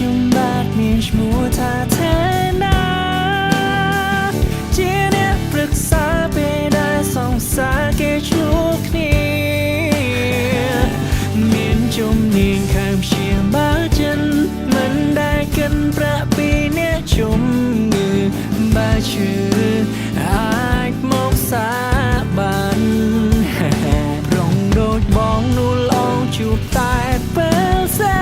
ខ្ញុំបាទមានឈ្មោះថាថែណាជាអ្នកប្រឹក្សាពេលដែលសង្សារគេជួបគ្នាមានជំនាញខាងព្យាបាលចិនមិនដែលកិនប្រាក់ពីអ្នកជំងឺបើឈឺអាចមកសាបានរងដូចបងនួលអងជួបតែពេលសែ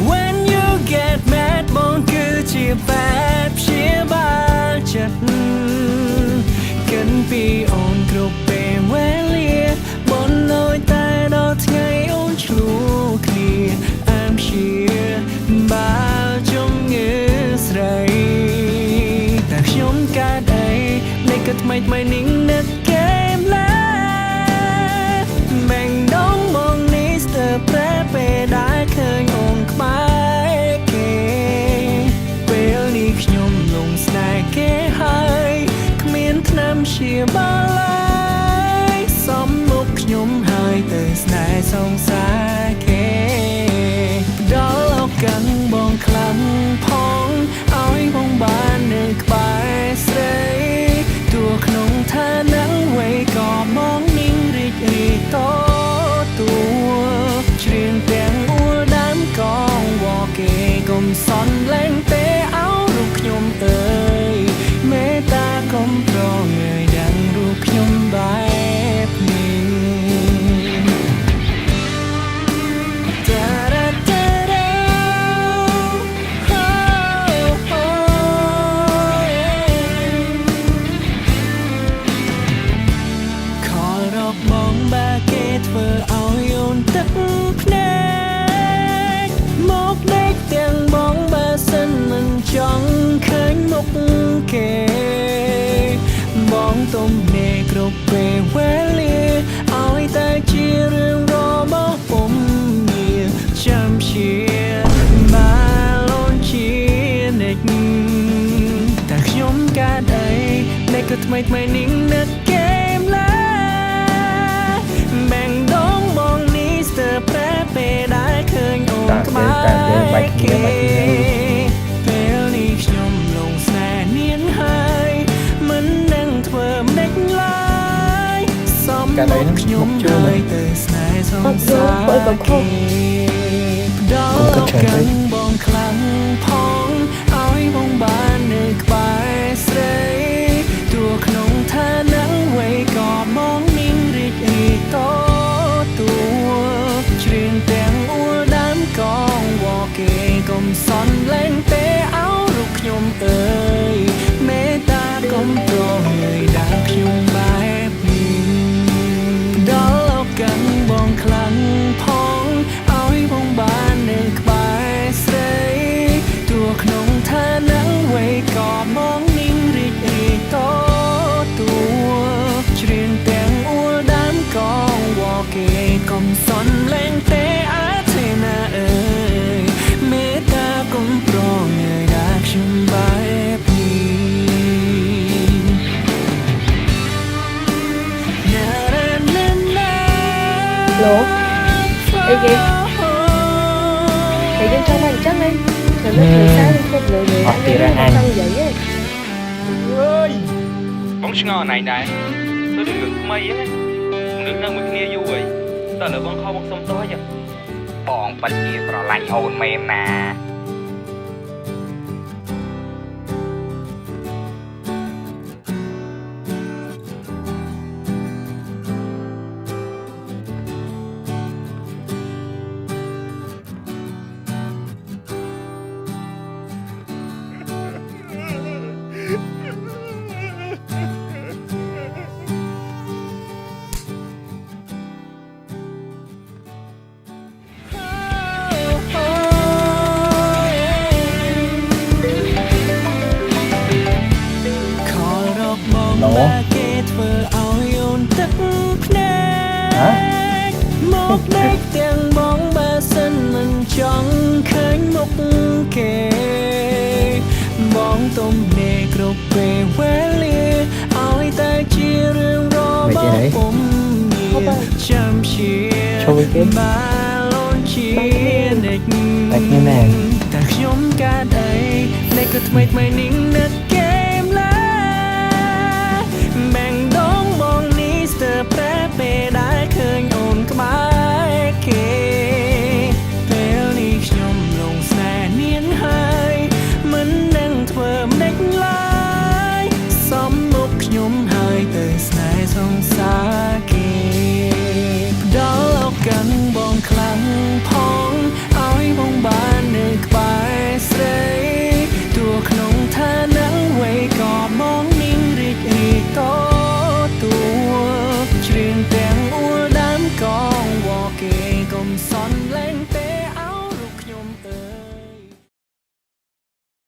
When you get mad បងគឺជាបែបព្យាបាលចិត្តកិនពីអូនគ្រប់ពេលវេលាបងនៅតែដល់ថ្ងៃអូនឆ្លូគ្នាអើមជាបាលជំងឺស្រីតែខ្ញុំកើតអីនៃក៏ថ្មីនឹងនឹកកែមឡាបែងដងមកនេះស្ទើរប្រែពេលដែលឃើញអូនក្បែរគេពេលនេះខ្ញុំលងស្នេហ៍គេហើយគ្មានថ្នាំព្យាបាលឡើយសំមុខខ្ញុំហើយទៅស្នេហ៍សង្សារគេដល់ឱកាសបងខ្លាំងផងឲ្យបងបាននៅក្បែរស្រីទោះក្នុងឋានៈអ្វីក៏មកនឹងរីករាយតទួច្រៀងទាំងអួរដើមកងវ៉គេកុំសន់លែងទេអោរូបខ្ញុំអើយមេត្តាកុំប្រងើយដឹងរូបខ្ញុំបែបនេះបងបាគេធ្វើឲ្យអូនទឹកភ្នែកមកដេកទាំងបងបើសិនមិនចង់ឃើញមុខគេបងទុំនេគ្រប់ពេលវេលាឲ្យតែជារឿងរបស់ពុំមានចាំជាបាលូនជានិចតែខ្ញុំកើតអីនៃក៏ថ្មីនឹងនឹកកែមឡាបែងដងបងនេះស្ទើរប្រែពេលដែលឃើញអូនក្បែរគេពេលនេះខ្ញុំលងស្នេហ៍នាងហើយមិនដឹងធ្វើម៉េចឡើយសំមុខខ្ញុំហើយទៅស្នេហ៍សង្សារគេដល់ឱកាសបងខ្លាំងផងឲ្យបងបាននៅក្បែរស្រីទោះក្នុងឋានៈអ្វីក៏មកនឹងរីករាយតទួច្រៀងទាំងអួរដើមកងវ៉គេកុំសន់លែងទេអោរូបខ្ញុំអើយមេត្តាកុំប្រងើយដាក់ខ្ញុំបែបនេះដល់ឱកាសបងខ្លាំងផងឲ្យបងបាននៅក្បែរស្រីទោះក្នុងឋានៈអ្វីក៏មកនឹងរីករាយតទួច្រៀងទាំងអួរដើមកងវ៉គេកុំសន់លែងទេអាទេណាអើយមេត្តាកុំប្រងើយដាក់ខ្ញុំបែបនេះLố Ê kìa Thì trong mà chắc đi rồi nó thử sáng không lựa người ăn đi ăn vậy ấy ơi bóng ngò này này tôi đừng ngực mây á ngực đang mực nghe vui ta là bóng kho bóng sông tối vậy bọn bạch kia rồi lạnh ồn mềm nè Lố Hả? Một đếch tiếng bóng ba sân mình chẳng khánh mục kề Bóng tôm nề gục về quê lia Ôi ta chia rương rô bó bông nhìa Chăm chia ba lôn chia nịch តែខ្ញុំកើតអីនៃក៏ថ្មីថ្មីនេះ